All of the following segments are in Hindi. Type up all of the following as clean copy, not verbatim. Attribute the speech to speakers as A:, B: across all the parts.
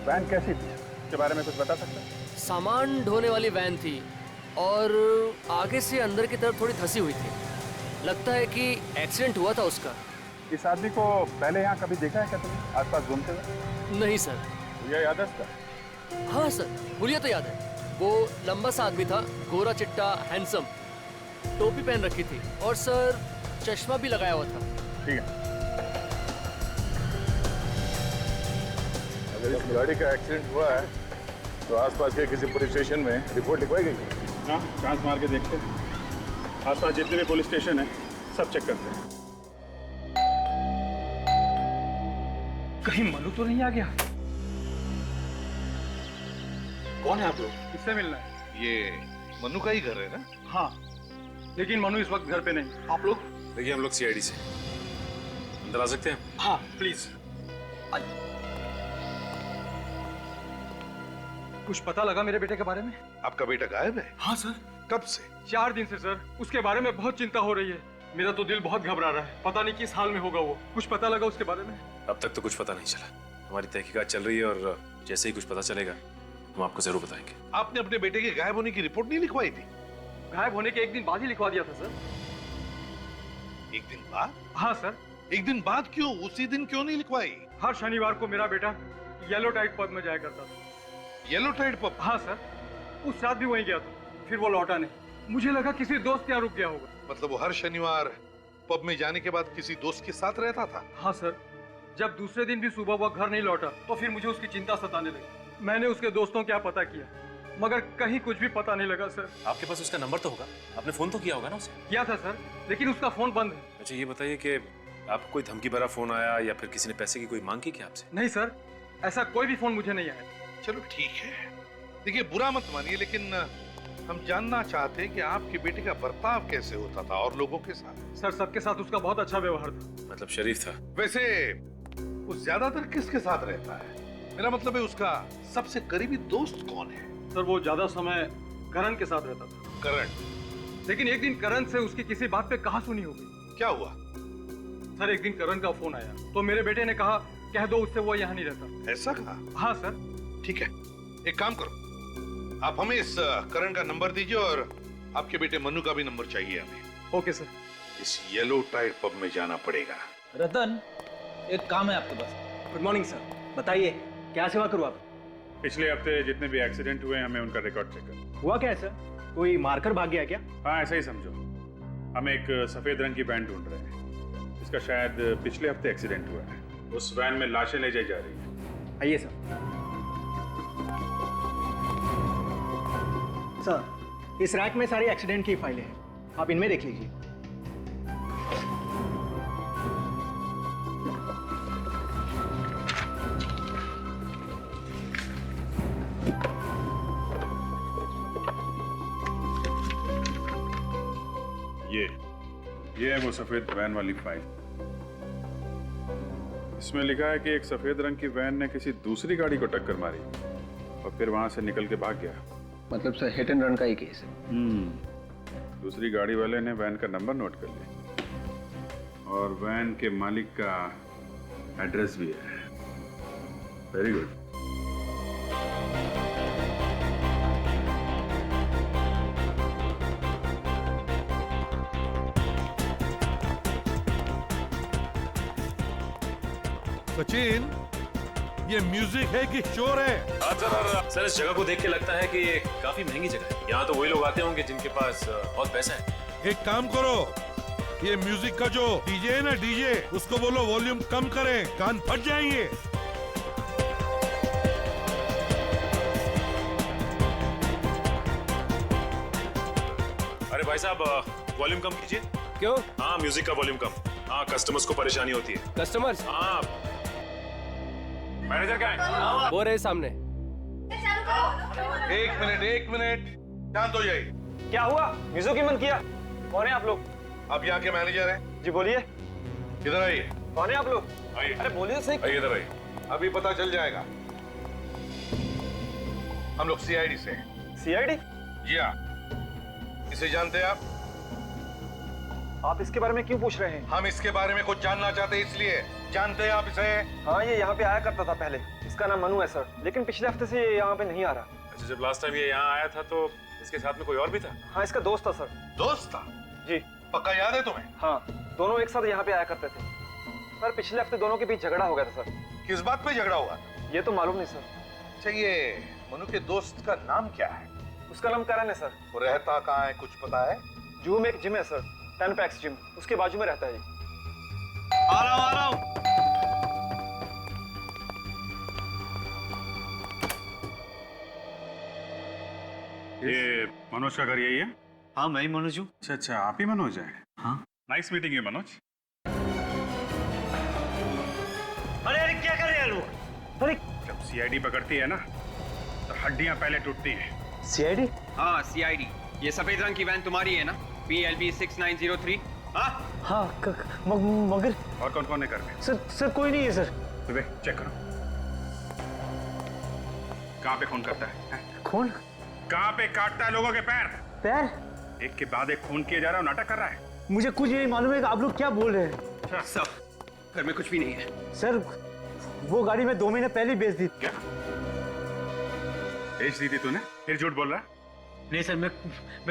A: वैन कैसी थी, इसके बारे में कुछ बता सकते हैं?
B: सामान ढोने वाली वैन थी और आगे से अंदर की तरफ थोड़ी धंसी हुई थी। लगता है कि एक्सीडेंट हुआ था उसका।
A: इस आदमी को पहले यहाँ कभी देखा है क्या तुमने, आसपास घूमते हुए?
B: नहीं सर।
A: ये याद है इसका?
B: हाँ सर, हुलिया तो याद है। वो लंबा सा आदमी था, गोरा चिट्टा, हैंडसम, टोपी पहन रखी थी और सर चश्मा भी लगाया हुआ था।
A: ठीक है। अगर इस गाड़ी का एक्सीडेंट हुआ है तो आसपास के किसी पुलिस स्टेशन में रिपोर्ट लिखवाई गई? हाँ, चांस मार के देखते हैं। आसपास जितने भी पुलिस स्टेशन है सब चेक करते हैं।
C: कहीं मनु तो नहीं आ गया?
D: कौन है आप लोग?
A: किससे मिलना है?
D: ये मनु का ही घर है ना?
A: हाँ, लेकिन मनु इस वक्त घर पे नहीं।
D: आप लोग?
E: देखिए हम लोग सीआईडी से अंदर आ सकते हैं?
C: हाँ प्लीज। कुछ पता लगा मेरे बेटे के बारे में?
D: आपका बेटा गायब है?
C: हाँ सर।
D: कब से?
C: 4 दिन से सर। उसके बारे में बहुत चिंता हो रही है। मेरा तो दिल बहुत घबरा रहा है। पता नहीं किस हाल में होगा वो। कुछ पता लगा उसके बारे में?
E: अब तक तो कुछ पता नहीं चला। हमारी तहकीकात चल रही है और जैसे ही कुछ पता चलेगा हम आपको जरूर बताएंगे।
D: आपने अपने बेटे के गायब होने की रिपोर्ट नहीं लिखवाई थी?
C: गायब होने के 1 दिन बाद ही लिखवा दिया था सर।
D: 1 दिन बाद?
C: हाँ सर।
D: 1 दिन बाद क्यों? उसी दिन क्यों नहीं लिखवाई?
C: हर शनिवार को मेरा बेटा येलो टाइड पब में जाया करता था।
D: Yellow tide pub?
C: हाँ सर। उस रात भी वहीं गया था, फिर वो लौटा नहीं। मुझे लगा किसी दोस्त के यहाँ रुक गया होगा।
D: मतलब वो हर शनिवार पब में जाने के बाद किसी दोस्त के साथ रहता था?
C: हाँ सर। जब दूसरे दिन भी सुबह वो घर नहीं लौटा तो फिर मुझे उसकी चिंता सताने लगी। मैंने उसके दोस्तों क्या पता किया, मगर कहीं कुछ भी पता नहीं लगा सर।
E: आपके पास उसका नंबर तो होगा, आपने फोन तो किया होगा ना उसे?
C: किया था सर, लेकिन उसका फोन बंद है।
E: अच्छा ये बताइए कि आपको कोई धमकी भरा फोन आया या फिर किसी ने पैसे की कोई मांग की क्या आपसे?
C: नहीं सर, ऐसा कोई भी फोन मुझे नहीं आया।
D: चलो ठीक है, देखिए बुरा मत मानिए, लेकिन हम जानना चाहते हैं कि आपके बेटे का बर्ताव कैसे होता था और लोगों के साथ?
C: सर सबके साथ उसका बहुत अच्छा व्यवहार था।
E: मतलब शरीफ था?
D: वैसे वो ज्यादातर किसके साथ रहता है? मेरा मतलब है उसका सबसे करीबी दोस्त कौन है?
C: सर वो ज्यादा समय करण के साथ रहता था।
D: करण?
C: लेकिन एक दिन करण से उसकी किसी बात पे कहासुनी हो गई।
D: क्या हुआ?
C: सर एक दिन करण का फोन आया तो मेरे बेटे ने कहा कह दो उससे वो यहाँ नहीं रहता।
D: ऐसा कहा?
C: हाँ सर।
D: ठीक है, एक काम करो, आप हमें इस करण का नंबर दीजिए और आपके बेटे मनु का भी नंबर चाहिए हमें।
C: Okay sir.
D: इस येलो टाइड पब में जाना पड़ेगा।
F: रतन, एक काम है आपके पास।
G: गुड मॉर्निंग सर, बताइए क्या सेवा करूँ आप?
A: पिछले हफ्ते जितने भी एक्सीडेंट हुए हमें उनका रिकॉर्ड चेक करना।
G: हुआ क्या है सर? कोई मारकर भाग गया क्या?
A: हाँ ऐसा ही समझो। हम एक सफेद रंग की वैन ढूंढ रहे हैं, इसका शायद पिछले हफ्ते एक्सीडेंट हुआ है। उस वैन में लाशें ले जाई जा रही हैं।
G: आइए सर। सर इस रैक में सारी एक्सीडेंट की फाइलें हैं, आप इनमें देख लीजिए।
A: ये है वो सफेद वैन वाली फाइल। इसमें लिखा है कि एक सफेद रंग की वैन ने किसी दूसरी गाड़ी को टक्कर मारी और फिर वहां से निकल के भाग गया।
F: मतलब सर हिट एंड रन का ही केस है।
A: दूसरी गाड़ी वाले ने वैन का नंबर नोट कर लिया और वैन के मालिक का एड्रेस भी है। Very good.
H: सचिन, ये म्यूजिक है कि शोर है?
E: सर इस जगह को देख के लगता है कि ये काफी महंगी जगह है। यहाँ तो वही लोग आते होंगे जिनके पास बहुत पैसा है।
H: एक काम करो, ये म्यूजिक का जो डीजे है ना, डीजे, उसको बोलो वॉल्यूम कम करें, कान फट जाएंगे।
E: अरे भाई साहब वॉल्यूम कम कीजिए।
B: क्यों?
E: हाँ म्यूजिक का वॉल्यूम कम। हाँ कस्टमर्स को परेशानी होती है।
B: कस्टमर्स?
E: हाँ मैनेजर क्या है?
B: वो रहे सामने।
D: एक मिनट, शांत हो जाइए।
G: क्या हुआ? म्यूजिक ही बंद किया? कौन है आप लोग?
D: आप यहाँ के मैनेजर हैं?
G: जी बोलिए।
D: इधर आइए।
G: कौन है आप लोग?
D: आइए।
G: अरे बोलिए तो सही।
D: आइए इधर आइए, अभी पता चल जाएगा। हम लोग सीआईडी से हैं।
G: सीआईडी?
D: जी हाँ। इसे जानते हैं आप?
G: आप इसके बारे में क्यों पूछ रहे हैं?
D: हम इसके बारे में कुछ जानना चाहते हैं, इसलिए। जानते हैं आप इसे?
G: हाँ, ये यहाँ पे आया करता था पहले।
I: उसका नाम मनु है सर, लेकिन पिछले हफ्ते से ये यहाँ पे नहीं आ रहा।
E: अच्छा, जब लास्ट टाइम ये यहाँ आया था तो इसके साथ में कोई और भी था?
I: हाँ, इसका दोस्त था सर।
D: दोस्त था?
I: जी।
D: पक्का याद है तुम्हें?
I: हाँ, दोनों एक साथ यहाँ पे आया करते थे। सर पिछले हफ्ते दोनों के बीच झगड़ा हो गया था सर।
D: किस बात पे झगड़ा हुआ?
I: ये तो मालूम नहीं सर।
D: अच्छा, ये मनु के दोस्त का नाम क्या है?
I: उसका नाम करण है सर।
D: वो रहता कहाँ है, कुछ पता है?
I: जुहू में एक जिम है सर, 10 पैक्स जिम, उसके बाजू में रहता है।
F: आ रहा हूँ।
A: ये मनोज का घर यही है?
F: हाँ, मैं ही मनोज हूँ।
A: अच्छा अच्छा, आप ही मनोज हैं?
F: हाँ।
A: Nice meeting you Manoj.
F: अरे अरे क्या कर रहे हैं लोग? अरे
A: जब सीआईडी पकड़ती है ना तो हड्डियां पहले टूटती हैं।
I: सीआईडी?
J: हाँ, सीआईडी। ये सफेद रंग की वैन तुम्हारी है ना? PLB 6903। हाँ
I: हाँ, मगर
A: और कौन कौन है घर में?
I: सर कोई नहीं है सर।
A: विवेक, चेक करो कहाँ पे खून करता है?
I: खून?
A: कहाँ पे काटता है लोगों के पैर?
I: पैर?
A: एक के बाद एक खून किया जा रहा है, नाटक कर रहा है।
I: मुझे कुछ नहीं मालूम है कि आप लोग क्या बोल रहे हैं।
J: सर, घर में कुछ भी नहीं है।
I: सर वो गाड़ी मैं 2 महीने पहले बेच दी।
A: क्या बेच दी थी तूने? फिर झूठ बोल रहा?
F: नहीं सर, मैं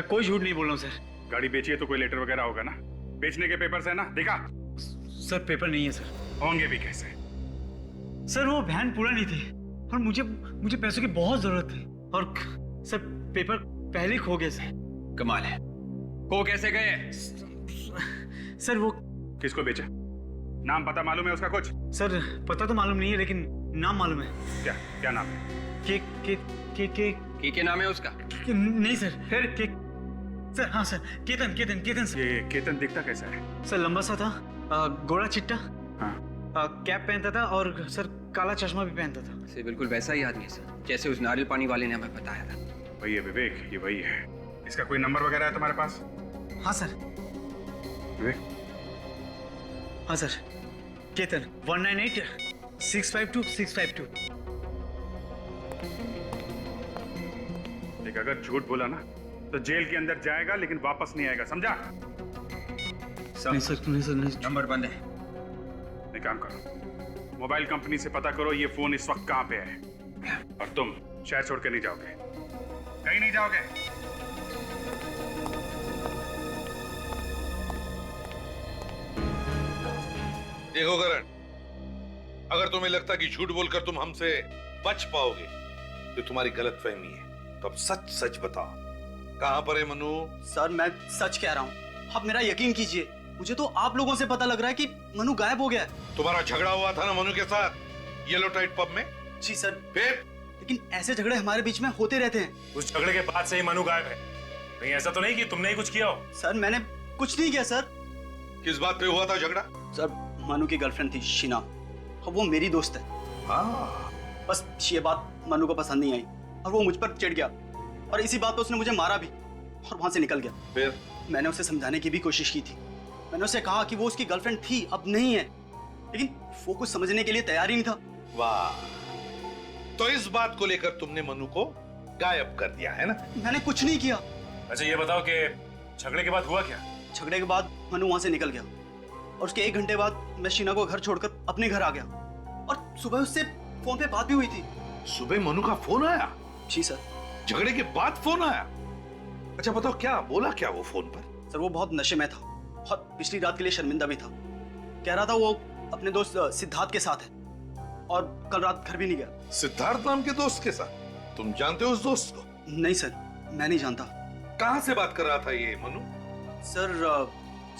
F: कोई झूठ नहीं बोल रहा हूँ सर।
A: गाड़ी बेची है तो कोई लेटर वगैरह होगा ना? बेचने के पेपर्स है ना? दिखा।
F: सर पेपर नहीं है सर।
A: होंगे भी कैसे?
F: सर वो वैन पूरा नहीं थी और मुझे पैसों की बहुत जरूरत थी और सर पेपर पहले ही खो गए सर।
J: कमाल है, खो कैसे गए?
F: सर वो
A: किसको बेचा? नाम पता मालूम है उसका कुछ?
F: सर पता तो मालूम नहीं है लेकिन नाम मालूम है।
A: क्या क्या नाम है?
J: के नाम है उसका?
F: नहीं सर। फिर के सर? हाँ सर, केतन सर।
A: ये केतन दिखता कैसा है?
F: सर लंबा सा था, गोरा चिट्टा,
A: हाँ।
F: कैप पहनता था और सर काला चश्मा भी पहनता था।
J: सर बिल्कुल वैसा ही आदमी है सर, जैसे उस नारियल पानी वाले ने हमें बताया था।
A: वही है विवेक, ये वही है। इसका कोई नंबर वगैरह है तुम्हारे पास?
F: हाँ सर।
A: विवेक?
F: हाँ सर, केतन 198652
A: देख, अगर झूठ बोला ना तो जेल के अंदर जाएगा लेकिन वापस नहीं आएगा, समझा?
F: नहीं सर नहीं।
J: नंबर बंद है।
A: एक काम करो, मोबाइल कंपनी से पता करो ये फोन इस वक्त कहाँ पे है। और तुम शहर छोड़ के नहीं जाओगे, कहीं नहीं जाओगे।
D: देखो करण, अगर तुम्हें लगता कि झूठ बोलकर तुम हमसे बच पाओगे तो तुम्हारी गलतफहमी है। तो अब सच सच बताओ, कहां पर है मनु?
K: सर मैं सच कह रहा हूँ, आप मेरा यकीन कीजिए। मुझे तो आप लोगों से पता लग रहा है कि मनु गायब हो गया है।
D: तुम्हारा झगड़ा हुआ था ना मनु के साथ येलो टाइट पब में?
K: जी सर।
D: फिर?
K: लेकिन ऐसे झगड़े हमारे बीच में होते रहते हैं।
E: उस झगड़े के बाद से ही मनु गायब है। कहीं ऐसा तो नहीं कि तुमने ही कुछ किया हो?
K: सर मैंने कुछ नहीं किया सर।
D: किस बात पे हुआ था झगड़ा?
K: सर मनु की गर्लफ्रेंड थी शीना, और वो मेरी दोस्त है।
D: हाँ।
K: बस ये बात मनु को पसंद नहीं आई और वो मुझ पर चिढ़ गया और इसी बात पे उसने मुझे मारा भी और वहां से निकल गया।
D: फिर?
K: मैंने उसे समझाने की भी कोशिश की थी। मैंने उसे कहा कि वो उसकी गर्लफ्रेंड थी, अब नहीं है, लेकिन वो कुछ समझने के लिए तैयार ही नहीं था।
D: वाह, तो इस बात को लेकर तुमने मनु को गायब कर दिया है ना?
K: मैंने कुछ नहीं किया।
E: अच्छा ये बताओ कि झगड़े के बाद हुआ क्या?
K: झगड़े के बाद मनु वहां से निकल गया और उसके 1 घंटे बाद मैं शीना को घर छोड़कर अपने घर आ गया और सुबह उससे फोन पे बात भी हुई थी।
D: सुबह मनु का फोन आया?
K: जी सर।
D: झगड़े के बाद फोन आया? अच्छा बताओ, क्या बोला क्या वो फोन पर?
K: सर वो बहुत नशे में था और पिछली रात के लिए शर्मिंदा भी था। कह रहा था वो अपने दोस्त सिद्धार्थ के साथ है और कल रात घर भी नहीं गया।
D: सिद्धार्थ नाम के दोस्त के साथ? तुम जानते हो उस दोस्त को?
K: नहीं सर, मैं नहीं जानता।
D: कहां से बात कर रहा था ये मनु?
K: सर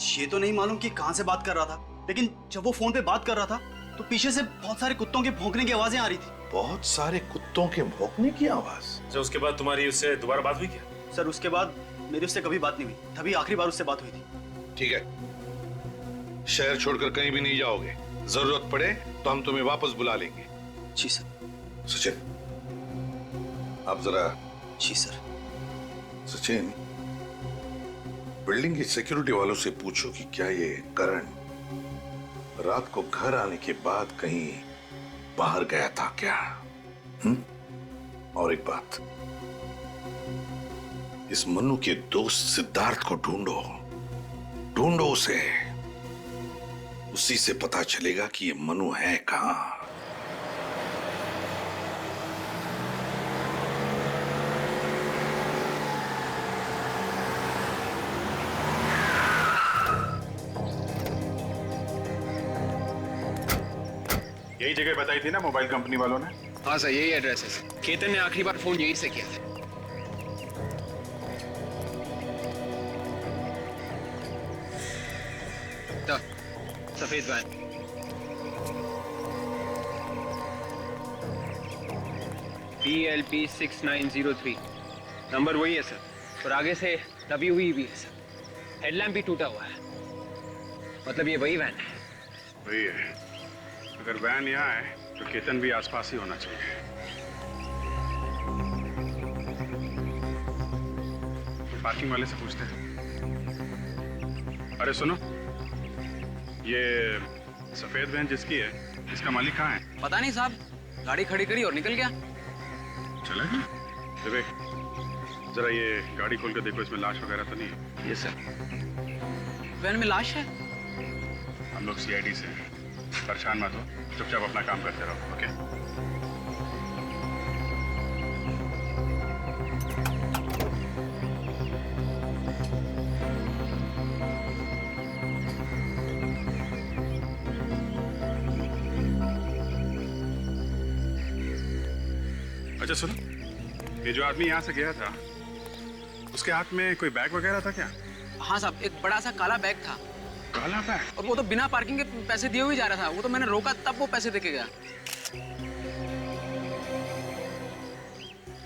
K: ये तो नहीं मालूम कि कहां से बात कर रहा था, लेकिन जब वो फोन पे बात कर रहा था तो पीछे से बहुत सारे कुत्तों के भौंकने की आवाजें आ रही थी।
D: बहुत सारे कुत्तों के भौंकने की आवाज?
E: अच्छा उसके बाद तुम्हारी उससे दोबारा बात हुई क्या?
K: सर उसके बाद मेरी उससे कभी बात नहीं हुई, तभी आखिरी बार उससे बात हुई थी।
D: ठीक है, शहर छोड़कर कहीं भी नहीं जाओगे। जरूरत पड़े तो हम तुम्हें वापस बुला लेंगे।
K: जी सर।
D: सचिन, आप जरा।
K: जी सर।
D: सचिन, बिल्डिंग की सिक्योरिटी वालों से पूछो कि क्या ये करण रात को घर आने के बाद कहीं बाहर गया था क्या? और एक बात, इस मनु के दोस्त सिद्धार्थ को ढूंढो उसे। उसी से पता चलेगा कि ये मनु है कहां।
A: यही जगह बताई थी ना मोबाइल कंपनी वालों ने?
J: हाँ सर, यही एड्रेस है सर। केतन ने आखिरी बार फोन यहीं से किया था। सफेद वैन। PLP 6903 नंबर वही है सर, और आगे से दबी हुई भी है सर। हेडलैम्प भी टूटा हुआ है, मतलब ये वही वैन है।
A: वही है। अगर वैन यहाँ है तो केतन भी आसपास ही होना चाहिए। पार्किंग वाले से पूछते हैं। अरे सुनो, ये सफेद वैन जिसकी है, इसका मालिक कहाँ है?
J: पता नहीं साहब, गाड़ी खड़ी करी और निकल गया।
A: चला गया? विवेक, जरा ये गाड़ी खोल कर देखो, इसमें लाश वगैरह तो नहीं है?
J: ये सर, वैन में लाश है।
A: हम लोग CID से हैं, परेशान मत हो, चुपचाप अपना काम करते रहो। ओके? अच्छा सुनो, ये जो आदमी यहाँ से गया था, उसके हाथ में कोई बैग वगैरह था क्या?
J: हाँ साहब, एक बड़ा सा काला बैग था।
A: काला बैग?
J: और वो तो बिना पार्किंग के पैसे दिए हुए जा रहा था। वो तो मैंने रोका तब वो पैसे देके गया।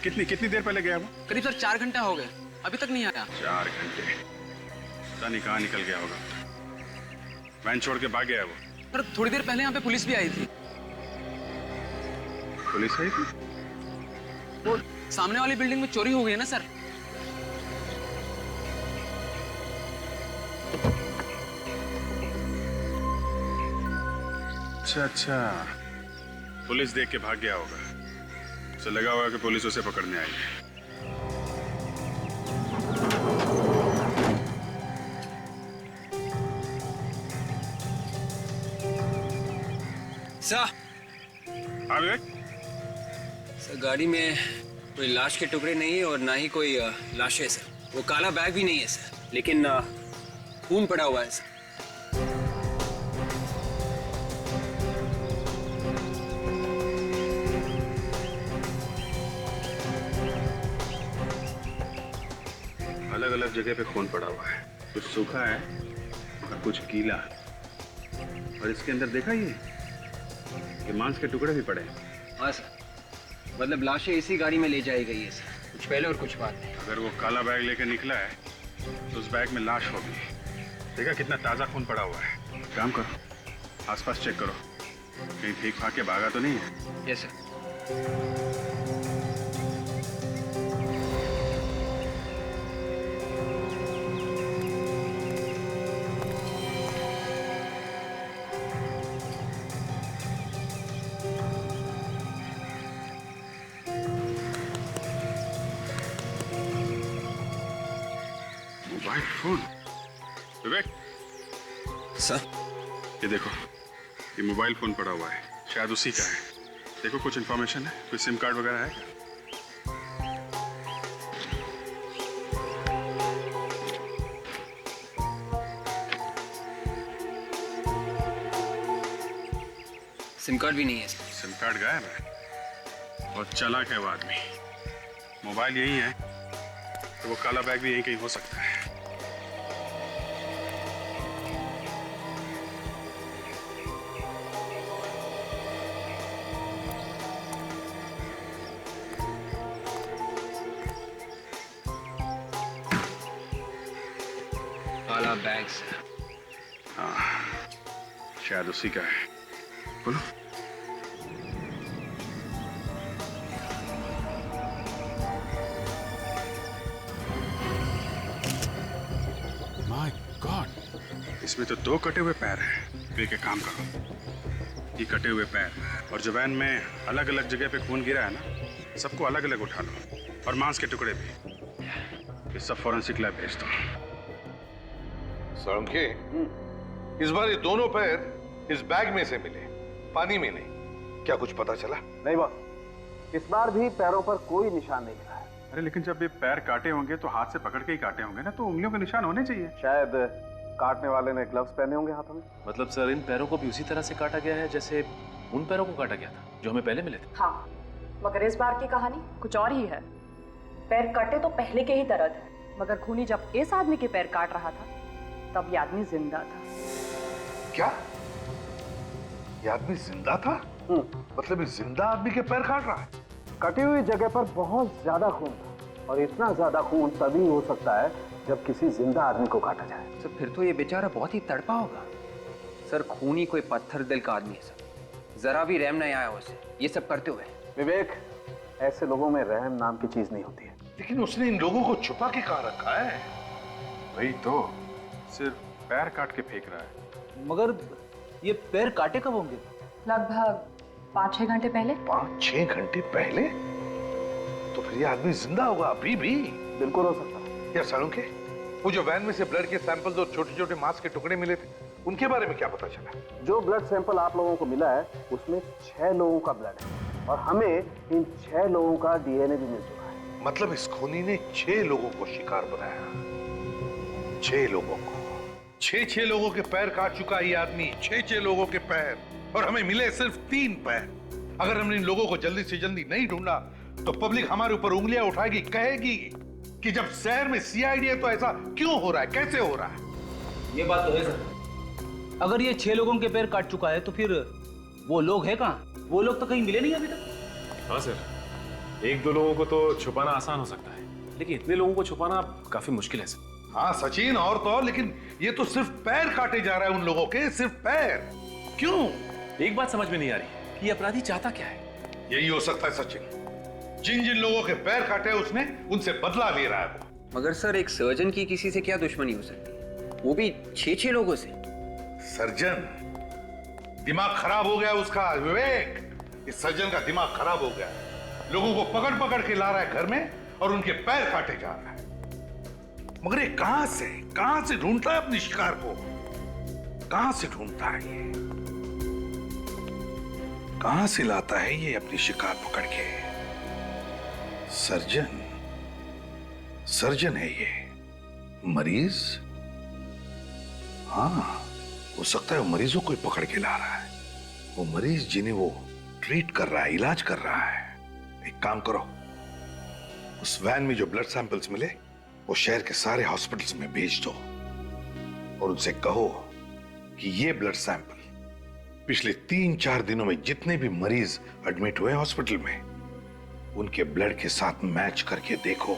A: कितनी देर पहले गया वो?
J: करीब सर 4 घंटे हो गए, अभी तक नहीं आया।
A: 4 घंटे? पता नहीं कहाँ निकल गया होगा। वैन छोड़ के भाग गया वो।
J: पर थोड़ी देर पहले यहाँ पे पुलिस भी आई थी।
A: पुलिस आई थी?
J: वो सामने वाली बिल्डिंग में चोरी हो गई है ना सर।
A: अच्छा, पुलिस देख के भाग गया होगा। उसे लगा होगा कि पुलिस उसे पकड़ने आई है।
J: सर,
A: हाँ विवेक?
J: सर गाड़ी में कोई लाश के टुकड़े नहीं है और ना ही कोई लाश है सर। वो काला बैग भी नहीं है सर, लेकिन खून पड़ा हुआ है सर।
A: अलग अलग जगह पे खून पड़ा हुआ है, कुछ सूखा है और कुछ गीला। और इसके अंदर देखा ये मांस के टुकड़े भी पड़े हैं।
J: हाँ सर, मतलब लाशें इसी गाड़ी में ले जाई गई है सर, कुछ पहले और कुछ बाद में।
A: अगर वो काला बैग लेकर निकला है तो उस बैग में लाश होगी। देखा कितना ताजा खून पड़ा हुआ है। काम करो, आसपास चेक करो, कहीं ठीक भाग के भागा तो नहीं है?
J: Yes sir.
A: Mobile phone? Vivek
J: sir,
A: ये देखो, ये मोबाइल फोन पड़ा हुआ है, शायद उसी का है। देखो कुछ इन्फॉर्मेशन है, कोई सिम कार्ड वगैरह है क्या?
J: सिम कार्ड भी नहीं है।
A: सिम कार्ड गायब है। और चालाक है वो आदमी। मोबाइल यही है तो वो काला बैग भी यहीं कहीं हो सकता है।
J: काला बैग से।
A: हाँ, शायद उसी का है। बोलो। माय गॉड, इसमें तो 2 कटे हुए पैर हैं। तो एक काम करो, ये कटे हुए पैर और जो वैन में अलग अलग जगह पे खून गिरा है ना, सबको अलग अलग उठा लो और मांस के टुकड़े भी। ये सब फॉरेंसिक लैब भेज दो।
D: सड़के, इस बार ये दोनों पैर इस बैग में से मिले, पानी में नहीं। क्या कुछ पता चला?
I: नहीं बॉस, इस बार भी पैरों पर कोई निशान नहीं मिला है।
A: अरे लेकिन जब ये पैर काटे होंगे तो हाथ से पकड़ के ही काटे होंगे ना, तो उंगलियों के निशान होने चाहिए।
I: शायद काटने वाले ने ग्लव्स पहने होंगे हाथों में।
E: मतलब सर इन पैरों को भी उसी तरह से काटा गया है जैसे उन पैरों को काटा गया था जो हमें पहले मिले थे।
L: हाँ, मगर इस बार की कहानी कुछ और ही है। पैर कटे तो पहले के ही दर्द है, मगर खूनी जब इस आदमी के पैर काट रहा था तब ये आदमी जिंदा था।
D: क्या? ये आदमी जिंदा था? मतलब इस जिंदा आदमी के पैर काट रहा है?
G: कटी हुई जगह पर बहुत ज्यादा खून था, और इतना ज्यादा खून तभी हो सकता है जब किसी जिंदा आदमी को काटा जाए।
J: सर फिर तो ये बेचारा बहुत ही तड़पा होगा। सर खूनी कोई पत्थर दिल का आदमी है सर, जरा भी रहम नहीं आया उसे ये सब करते हुए।
G: विवेक, ऐसे लोगों में रहम नाम की चीज नहीं होती है।
D: लेकिन उसने इन लोगों को छुपा के कहाँ रखा है?
A: वही तो, सिर्फ पैर काट के फेंक रहा है।
K: मगर ये पैर काटे कब होंगे?
L: लगभग 5-6 घंटे पहले।
D: 5-6 घंटे पहले? तो फिर ये आदमी जिंदा होगा अभी भी?
G: बिल्कुल हो सकता है।
D: या सालू के वो जो वैन में से ब्लड के सैंपल्स और छोटे छोटे मांस के टुकड़े मिले थे, उनके बारे में क्या पता चला?
G: जो ब्लड सैंपल आप लोगों को मिला है उसमें 6 लोगों का ब्लड है, और हमें इन 6 लोगों का डीएनए भी मिल चुका है।
D: मतलब इस खूनी ने 6 लोगों को शिकार बनाया। 6 लोगों को, 6 लोगों के पैर काट चुका ये आदमी। 6 लोगों के पैर, और हमें मिले सिर्फ 3 पैर। अगर हमने इन लोगों को जल्दी से जल्दी नहीं ढूंढा तो पब्लिक हमारे ऊपर उंगलियां उठाएगी, कहेगी कि जब शहर में सीआईडी है तो ऐसा क्यों हो रहा है, कैसे हो रहा है?
K: ये बात तो है सर। अगर ये 6 लोगों के पैर काट चुका है तो फिर वो लोग हैं कहाँ? वो लोग तो कहीं मिले नहीं अभी तक।
E: हाँ सर, 1-2 लोगों को तो छुपाना आसान हो सकता है, लेकिन इतने लोगों को छुपाना काफी मुश्किल है सर।
D: हाँ सचिन, और तो और, लेकिन ये तो सिर्फ पैर काटे जा रहा है उन लोगों के, सिर्फ पैर। क्यों?
E: एक बात समझ में नहीं आ रही कि अपराधी चाहता क्या है।
D: यही हो सकता है सचिन, जिन जिन लोगों के पैर काटे उसने, उनसे बदला ले रहा है वो।
J: मगर सर एक सर्जन की किसी से क्या दुश्मनी हो सकती है, वो भी 6 लोगों से?
D: सर्जन? दिमाग खराब हो गया उसका विवेक। इस सर्जन का दिमाग खराब हो गया, लोगों को पकड़ पकड़ के ला रहा है घर में और उनके पैर काटे जा रहा है। मगर ये कहां से ढूंढता है अपने शिकार को? कहां से ढूंढता है ये? कहां से लाता है ये अपनी शिकार पकड़ के? सर्जन है ये। मरीज? हाँ, हो सकता है वो मरीजों को ही पकड़ के ला रहा है। वो मरीज जिन्हें वो ट्रीट कर रहा है, इलाज कर रहा है। एक काम करो, उस वैन में जो ब्लड सैंपल्स मिले वो शहर के सारे हॉस्पिटल्स में भेज दो, और उनसे कहो कि ये ब्लड सैंपल पिछले 3-4 दिनों में जितने भी मरीज एडमिट हुए हॉस्पिटल में, उनके ब्लड के साथ मैच करके देखो।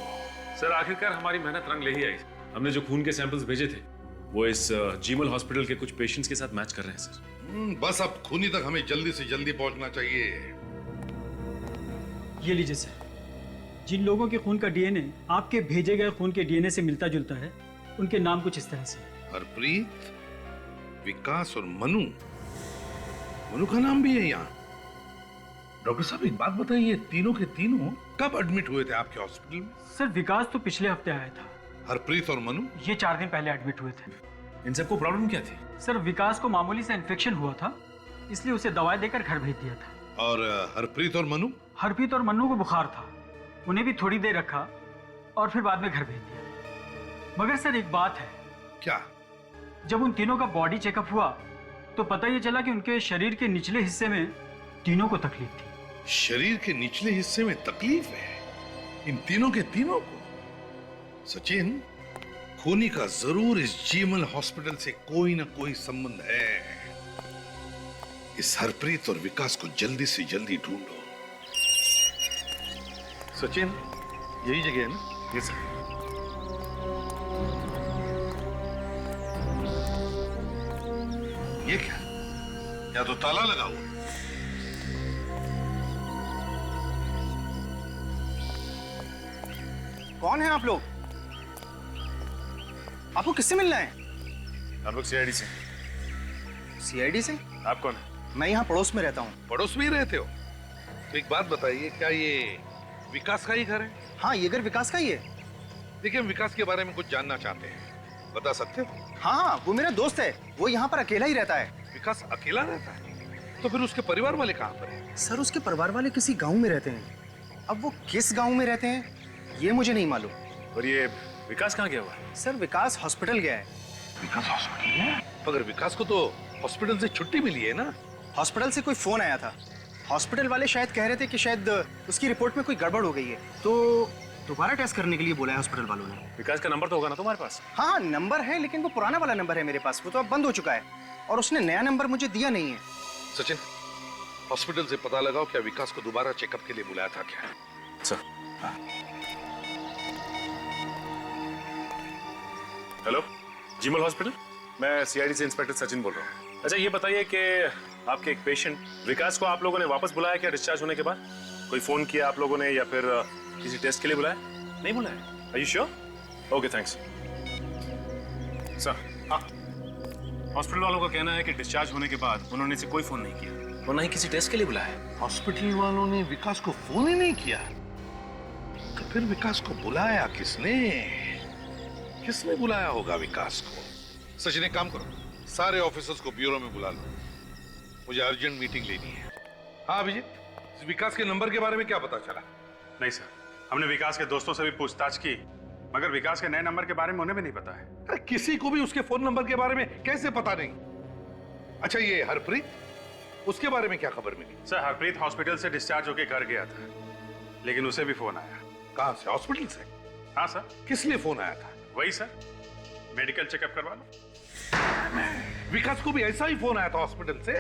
E: सर आखिरकार हमारी मेहनत रंग ले ही आई। हमने जो खून के सैंपल्स भेजे थे वो इस जीमल हॉस्पिटल के कुछ पेशेंट्स के साथ मैच कर रहे हैं सर।
D: बस अब खूनी तक हमें जल्दी से जल्दी पहुंचना चाहिए।
F: ये लीजिए सर, जिन लोगों के खून का डीएनए आपके भेजे गए खून के डीएनए से मिलता जुलता है, उनके नाम कुछ इस तरह से।
D: हरप्रीत, विकास और मनु। मनु का नाम भी है यहाँ। डॉक्टर साहब एक बात बताइए, तीनों के तीनों कब एडमिट हुए थे आपके हॉस्पिटल में?
F: सर विकास तो पिछले हफ्ते आया था।
D: हरप्रीत और मनु?
F: ये 4 दिन पहले एडमिट हुए थे।
E: इन सबको प्रॉब्लम क्या थी?
F: सर विकास को मामूली सा इन्फेक्शन हुआ था, इसलिए उसे दवाई देकर घर भेज दिया था।
D: और हरप्रीत और मनु?
F: हरप्रीत और मन्नू को बुखार था, उन्हें भी थोड़ी देर रखा और फिर बाद में घर भेज दिया। मगर सर एक बात है।
D: क्या?
F: जब उन तीनों का बॉडी चेकअप हुआ तो पता ये चला कि उनके शरीर के निचले हिस्से में तीनों को तकलीफ थी।
D: शरीर के निचले हिस्से में तकलीफ है इन तीनों के तीनों को? सचिन, खूनी का जरूर इस जीमल हॉस्पिटल से कोई ना कोई संबंध है। इस हरप्रीत और विकास को जल्दी से जल्दी ढूंढो। सचिन, यही जगह है ना?
E: ये सर।
D: ये क्या? या तो ताला लगा हुआ।
K: कौन है आप लोग? आपको किससे मिलना है?
E: हम लोग सीआईडी से।
K: सीआईडी से?
E: आप कौन है?
K: मैं यहाँ पड़ोस में रहता हूँ।
D: पड़ोस में ही रहते हो? तो एक बात बताइए, क्या ये विकास का ही घर है?
K: हाँ, ये घर विकास का ही है।
D: देखिए, हम विकास के बारे में कुछ जानना चाहते हैं, बता सकते हो?
K: हाँ, वो मेरा दोस्त है, वो यहाँ पर अकेला ही रहता है।
D: विकास अकेला रहता है? तो फिर उसके परिवार वाले कहाँ पर हैं?
K: सर उसके परिवार वाले किसी गांव में रहते हैं। अब वो किस गांव में रहते हैं ये मुझे नहीं मालूम।
E: और ये विकास कहाँ गया हुआ है?
K: सर विकास हॉस्पिटल गया है।
D: विकास हॉस्पिटल गया? मगर विकास को तो हॉस्पिटल से छुट्टी मिली है ना?
K: हॉस्पिटल से कोई फोन आया था। हॉस्पिटल वाले शायद कह रहे थे कि शायद उसकी रिपोर्ट में कोई गड़बड़ हो गई है, तो दोबारा टेस्ट करने के लिए बोला है हॉस्पिटल वालों ने।
E: विकास का नंबर तो होगा ना तुम्हारे पास?
K: हाँ नंबर है, लेकिन वो पुराना वाला नंबर है मेरे पास, वो तो अब बंद हो चुका है और उसने नया नंबर मुझे दिया नहीं है।
D: सचिन, हॉस्पिटल से पता लगाओ क्या विकास को दोबारा चेकअप के लिए बुलाया था क्या?
E: सर। हेलो, जीमल हॉस्पिटल, मैं सीआईडी से इंस्पेक्टर सचिन बोल रहा हूँ। अच्छा ये बताइए कि आपके एक पेशेंट विकास को आप लोगों ने वापस बुलाया क्या डिस्चार्ज होने के बाद? कोई फोन किया आप लोगों ने या फिर किसी टेस्ट के लिए बुलाया? नहीं बुलाया? Are you sure? Okay thanks. Sir, हाँ, हॉस्पिटल वालों का कहना है कि डिस्चार्ज होने के बाद उन्होंने इसे कोई फोन नहीं किया और ना ही किसी टेस्ट के लिए बुलाया।
D: हॉस्पिटल वालों ने विकास को फोन ही नहीं किया, तो फिर विकास को बुलाया किसने? किसने बुलाया होगा विकास को? सचिन एक काम करो, सारे ऑफिसर्स को ब्यूरो में बुला लो, मुझे अर्जेंट मीटिंग लेनी है। हाँ अभिजीत, विकास के नंबर के बारे में क्या पता चला?
A: नहीं सर, हमने विकास के दोस्तों से भी पूछताछ की, मगर विकास के नए नंबर के बारे में उन्हें भी नहीं पता है।
D: अरे किसी को भी उसके फोन नंबर के बारे में कैसे पता नहीं? अच्छा ये हरप्रीत, उसके बारे में क्या खबर मिली?
A: सर हरप्रीत हॉस्पिटल से डिस्चार्ज होकर घर गया था, लेकिन उसे भी फोन आया।
D: कहां से? हॉस्पिटल से?
A: हाँ सर।
D: किस लिए फोन आया था?
A: वही सर, मेडिकल चेकअप करवा लो।
D: विकास को भी ऐसा ही फोन आया था हॉस्पिटल से,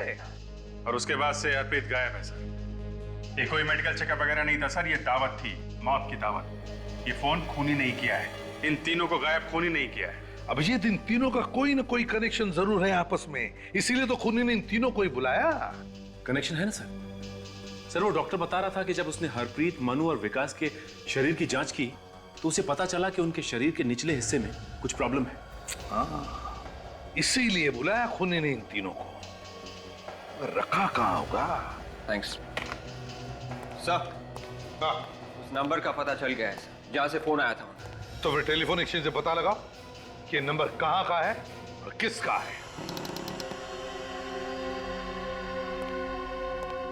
A: और उसके बाद से हरप्रीत गायब है सर। ये कोई मेडिकल चेकअप वगैरह नहीं था सर, ये दावत थी, मौत की दावत। ये फोन खूनी नहीं किया है, इन तीनों को गायब खूनी नहीं किया है।
D: अभिजीत, इन तीनों का कोई ना कोई कनेक्शन जरूर है आपस में, इसीलिए तो खूनी ने इन तीनों को ही बुलाया।
E: कनेक्शन है ना सर? सर वो डॉक्टर बता रहा था कि जब उसने हरप्रीत, मनु और विकास के शरीर की जांच की तो उसे पता चला कि उनके शरीर के निचले हिस्से में कुछ प्रॉब्लम है।
D: हाँ, इसीलिए बुलाया खूनी ने इन तीनों को। रखा कहाँ होगा?
J: Thanks sir. उस नंबर का पता चल गया है जहां से फोन आया था।
D: तो फिर टेलीफोन एक्सचेंज से पता लगाओ कि नंबर कहाँ का है और किसका है।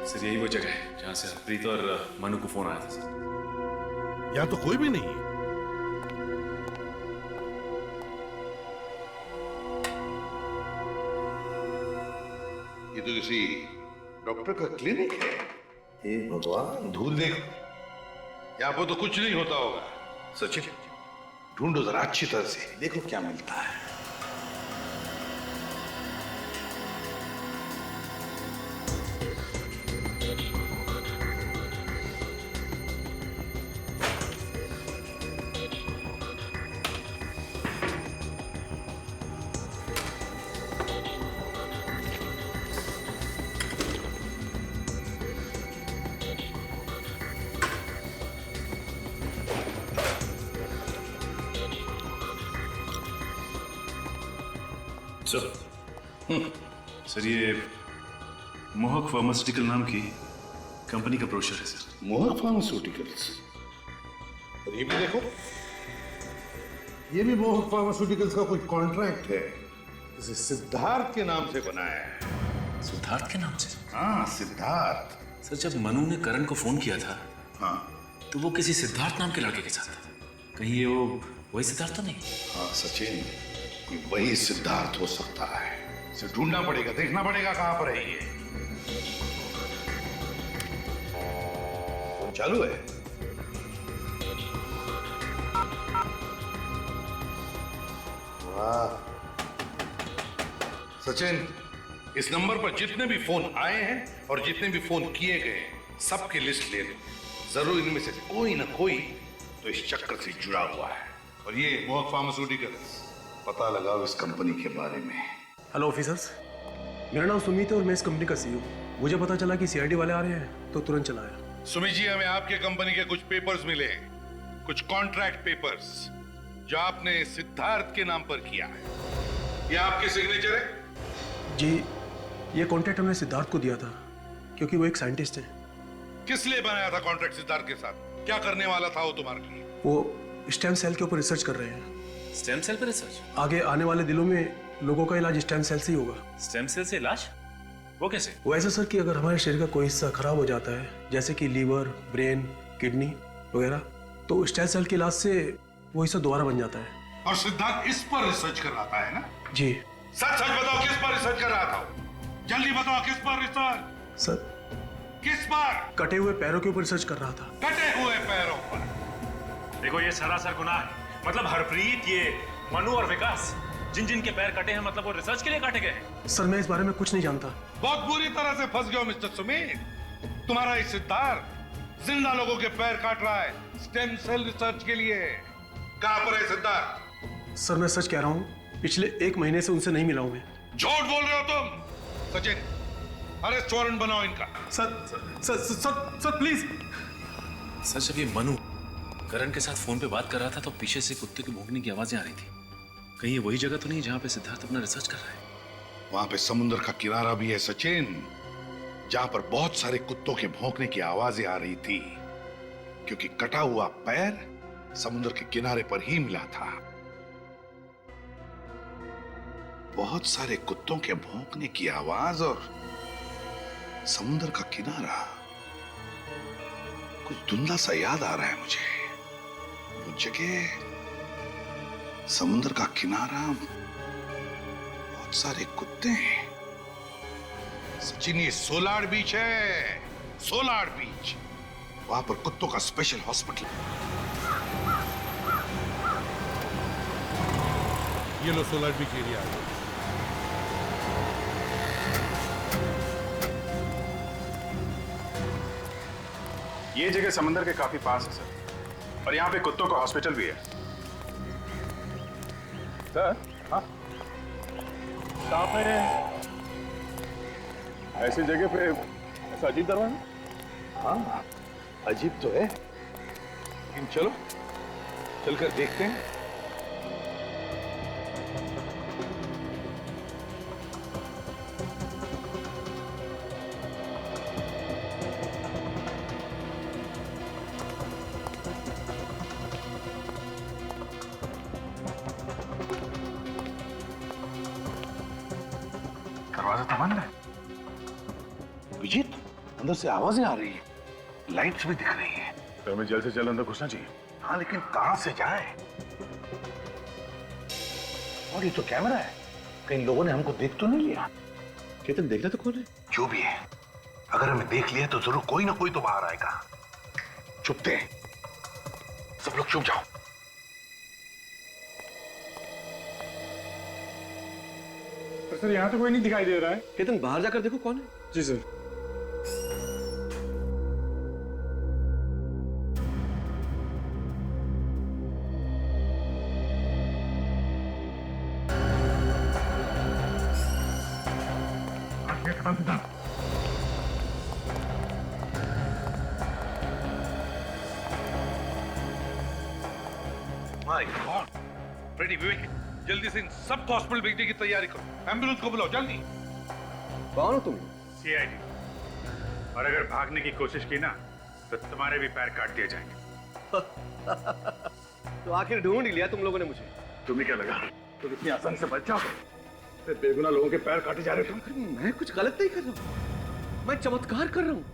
E: सर यही वो जगह है जहां से हरप्रीत और मनु को फोन आया था सर।
H: यहाँ तो कोई भी नहीं है।
D: ये तो किसी डॉक्टर का क्लिनिक है। हे भगवान, धूल देखो, यहाँ पर तो कुछ नहीं होता होगा। सचिन ढूंढो जरा अच्छी तरह से, देखो क्या मिलता है।
E: सर ये मोहक फार्मास्यूटिकल नाम की कंपनी का ब्रोशर है सर।
D: मोहक फार्मास्यूटिकल्स, और ये भी देखो, ये भी मोहक फार्मास्यूटिकल्स का कोई कॉन्ट्रैक्ट है, इसे सिद्धार्थ के नाम से बनाया है।
E: सिद्धार्थ के नाम से?
D: हाँ सिद्धार्थ।
E: सर जब मनु ने करण को फोन किया था,
D: हाँ,
E: तो वो किसी सिद्धार्थ नाम के लड़के के साथ था। कहीं ये वो वही सिद्धार्थ तो नहीं?
D: हाँ सचिन, वही सिद्धार्थ हो सकता है। इसे ढूंढना पड़ेगा, देखना पड़ेगा कहां पर है ये। फोन चालू है। वाह सचिन, इस नंबर पर जितने भी फोन आए हैं और जितने भी फोन किए गए सबकी लिस्ट ले लो। जरूर इनमें से कोई ना कोई तो इस चक्कर से जुड़ा हुआ है। और ये मोहक फार्मास्यूटिकल्स, पता लगाओ इस कंपनी के बारे में।
M: हेलो ऑफिसर्स, मेरा नाम सुमित है और मैं इस कंपनी का सीईओ। मुझे पता चला कि सीआईडी वाले आ रहे हैं तो तुरंत चला आया।
D: सुमित जी, हमें आपके कंपनी के कुछ पेपर्स मिले, कुछ कॉन्ट्रैक्ट पेपर्स जो आपने सिद्धार्थ के नाम पर किया है। ये आपके सिग्नेचर है?
M: जी, ये कॉन्ट्रैक्ट हमने सिद्धार्थ को दिया था क्योंकि वो एक साइंटिस्ट है।
D: किस लिए बनाया था कॉन्ट्रैक्ट सिद्धार्थ के साथ? क्या करने वाला था वो तुम्हारे लिए?
M: वो स्टेम सेल के ऊपर रिसर्च कर रहे हैं।
E: स्टेम सेल पर रिसर्च?
M: आगे आने वाले दिनों में लोगों का इलाज स्टेम सेल से ही होगा।
E: स्टेम सेल से इलाज? वो कैसे?
M: वो ऐसा सर कि अगर हमारे शरीर का कोई हिस्सा खराब हो जाता है, जैसे कि लीवर, ब्रेन, किडनी वगैरह, तो स्टेम सेल के इलाज से वो हिस्सा दोबारा बन जाता है।
D: और सिद्धार्थ इस पर रिसर्च कर रहा था, है ना?
M: जी।
D: सच सच बताओ, किस पर रिसर्च कर रहा था?
H: जल्दी बताओ किस पर रिसर्च?
M: सर,
H: किस पर?
M: कटे हुए पैरों के ऊपर रिसर्च कर रहा था।
H: कटे हुए पैरों पर?
E: देखो ये सरासर गुनाह है। मतलब हरप्रीत, ये मनु और विकास, जिन जिन के पैर कटे हैं, मतलब वो रिसर्च के लिए काटे गए हैं।
M: सर, मैं इस बारे में कुछ नहीं जानता।
H: बहुत बुरी तरह से फंस गए हो मिस्टर सुमित। तुम्हारा इस सिद्धार्थ जिंदा लोगों के पैर काट रहा है स्टेम सेल रिसर्च के लिए। कहां पर है सिद्धार्थ?
M: सर, मैं सच कह रहा हूँ, पिछले 1 महीने से उनसे नहीं मिला हूं मैं।
H: झूठ बोल रहे हो तुम। सचिन, अरेस्ट वारंट बनाओ इनका।
M: Sir please.
E: सर, जब ये मनु करण के साथ फोन पे बात कर रहा था तो पीछे से कुत्ते के भौंकने की आवाजें आ रही थी। कहीं ये वही जगह तो नहीं जहां पे सिद्धार्थ अपना रिसर्च कर रहा है?
D: वहां पे समुद्र का किनारा भी है सचिन, जहां पर बहुत सारे कुत्तों के भौंकने की आवाजें आ रही थी, क्योंकि कटा हुआ पैर समुद्र के किनारे पर ही मिला था। बहुत सारे कुत्तों के भौंकने की आवाज और समुद्र का किनारा, कुछ धुंधला सा याद आ रहा है मुझे। वो जगह, समुद्र का किनारा, बहुत सारे कुत्ते हैं।
H: सचिन, ये सोलार बीच है, सोलार बीच।
D: वहां पर कुत्तों का स्पेशल हॉस्पिटल।
H: ये लो सोलार बीच एरिया आ गया।
A: ये जगह समंदर के काफी पास है सर, और यहाँ पे कुत्तों का हॉस्पिटल भी है। सर, हाँ, आपने ऐसी जगह पे ऐसा अजीब दरवाजा?
D: हाँ, अजीब तो है, लेकिन चलो चलकर देखते हैं।
A: दरवाजा तो बंद है।
D: विजित, अंदर से आवाजें आ रही है, लाइट्स भी दिख रही है।
A: तो हमें जल्द से जल्द अंदर घुसना चाहिए।
D: हाँ, लेकिन कहां से जाएं? और ये तो कैमरा है, कहीं लोगों ने हमको देख तो नहीं लिया?
M: केतन, देखना तो कौन है?
D: जो भी है, अगर हमें देख लिया तो जरूर कोई ना कोई तो बाहर आएगा। चुपते, सब लोग चुप जाओ।
A: सर, यहाँ तो कोई नहीं दिखाई दे रहा है।
M: केतन, बाहर जाकर देखो कौन है।
A: जी सर।
H: माय गॉड, फ्रेडी, विवेक, जल्दी से इन सबको हॉस्पिटल भेजने की तैयारी करो। एम्बुलेंस को बुलाओ जल्दी।
M: कौन हो तुम?
A: सीआईडी। और अगर भागने की कोशिश की ना तो तुम्हारे भी पैर काट दिए जाएंगे।
M: तो आखिर ढूंढ ही लिया तुम लोगों ने मुझे।
A: तुम्हें क्या लगा तुम इतनी आसानी से बच जाओगे? फिर बेगुनाह लोगों के पैर काटे जा रहे हो तुम।
M: मैं कुछ गलत नहीं कर रहा हूँ, मैं चमत्कार कर रहा हूँ।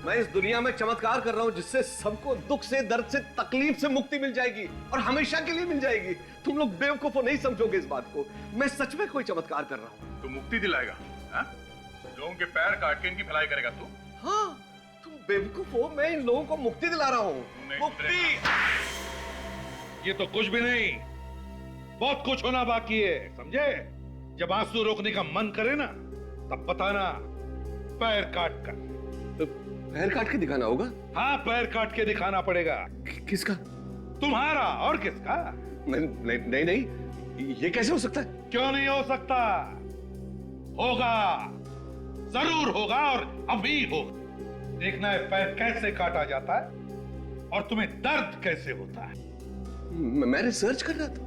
M: मैं इस दुनिया में चमत्कार कर रहा हूँ जिससे सबको दुख से, दर्द से, तकलीफ से मुक्ति मिल जाएगी और हमेशा के लिए मिल जाएगी। तुम लोग बेवकूफ नहीं समझोगे इस बात को। मैं सच में कोई चमत्कार कर रहा हूँ।
A: तू मुक्ति दिलाएगा? लोगों के पैर काट के इनकी भलाई करेगा तू?
M: हाँ, तुम बेवकूफ हो, मैं इन लोगों को मुक्ति दिला रहा हूँ। मुक्ति?
H: ये तो कुछ भी नहीं, बहुत कुछ होना बाकी है, समझे? जब आंसू रोकने का मन करे ना, तब बताना, पैर काट कर।
M: तो पैर काट के दिखाना होगा?
H: हाँ, पैर काट के दिखाना पड़ेगा।
M: किसका?
H: तुम्हारा, और किसका?
M: नहीं, ये कैसे हो सकता है?
H: क्यों नहीं हो सकता? होगा, जरूर होगा, और अभी होगा। देखना है पैर कैसे काटा जाता है और तुम्हें दर्द कैसे होता है।
M: मैं रिसर्च कर रहा था,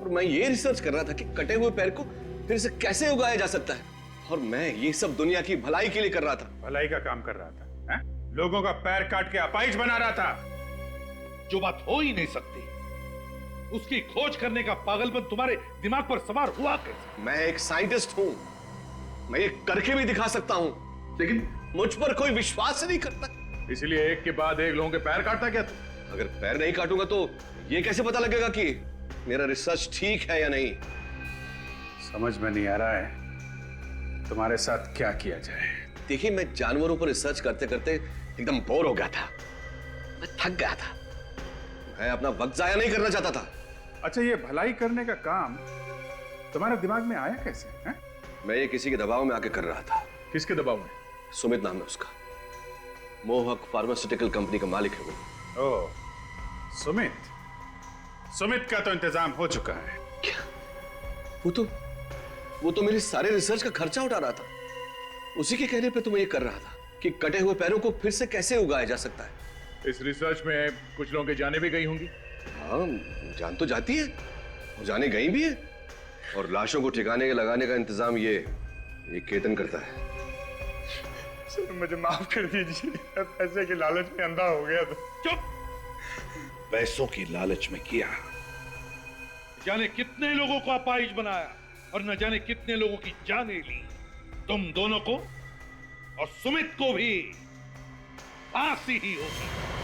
M: और मैं ये रिसर्च कर रहा था कि कटे हुए पैर को फिर से कैसे उगाया जा सकता है, और मैं ये सब दुनिया की भलाई के लिए कर रहा था।
A: भलाई का काम कर रहा था? लोगों का पैर काट के अपाहिज बना रहा था।
H: जो बात हो ही नहीं सकती, उसकी खोज करने का पागलपन तुम्हारे दिमाग पर सवार हुआ कैसे?
M: मैं एक साइंटिस्ट हूं, मैं ये करके भी दिखा सकता हूं, लेकिन मुझ पर कोई विश्वास नहीं करता।
A: इसलिए एक के बाद एक लोगों के पैर काटता क्या तू?
M: अगर पैर नहीं काटूंगा तो ये कैसे पता लगेगा कि मेरा रिसर्च ठीक है या नहीं?
A: समझ में नहीं आ रहा है, तुम्हारे साथ क्या किया जाए?
M: देखिए, मैं जानवरों पर रिसर्च करते करते एकदम बोर हो गया था। मैं थक गया था। मैं अपना वक्त जाया नहीं करना चाहता था।
A: अच्छा, ये भलाई करने का काम तुम्हारे दिमाग में आया कैसे है?
M: मैं ये किसी के दबाव में आके कर रहा था।
A: किसके दबाव में?
M: सुमित नाम है उसका। मोहक फार्मास्यूटिकल कंपनी का मालिक है वो।
A: ओह, सुमित। सुमित का तो इंतजाम हो चुका है।
M: क्या? वो तो मेरे सारे रिसर्च का खर्चा उठा रहा था। उसी के कहने पे तो मैं ये कर रहा था कि कटे हुए पैरों को फिर से कैसे उगाया जा सकता है।
H: इस रिसर्च में कुछ लोगों की जानें भी गई होंगी।
M: हाँ, जान तो जाती है और जाने गई भी है। और लाशों को ठिकाने लगाने का इंतजाम ये केतन करता है।
A: सर, मुझे माफ कर दीजिए, पैसे के लालच में अंधा हो गया था।
H: चुप! पैसों की लालच में किया। जाने कितने लोगों को अपाहिज बनाया और न जाने कितने लोगों की जानें ली। तुम दोनों को और सुमित को भी फांसी ही होगी।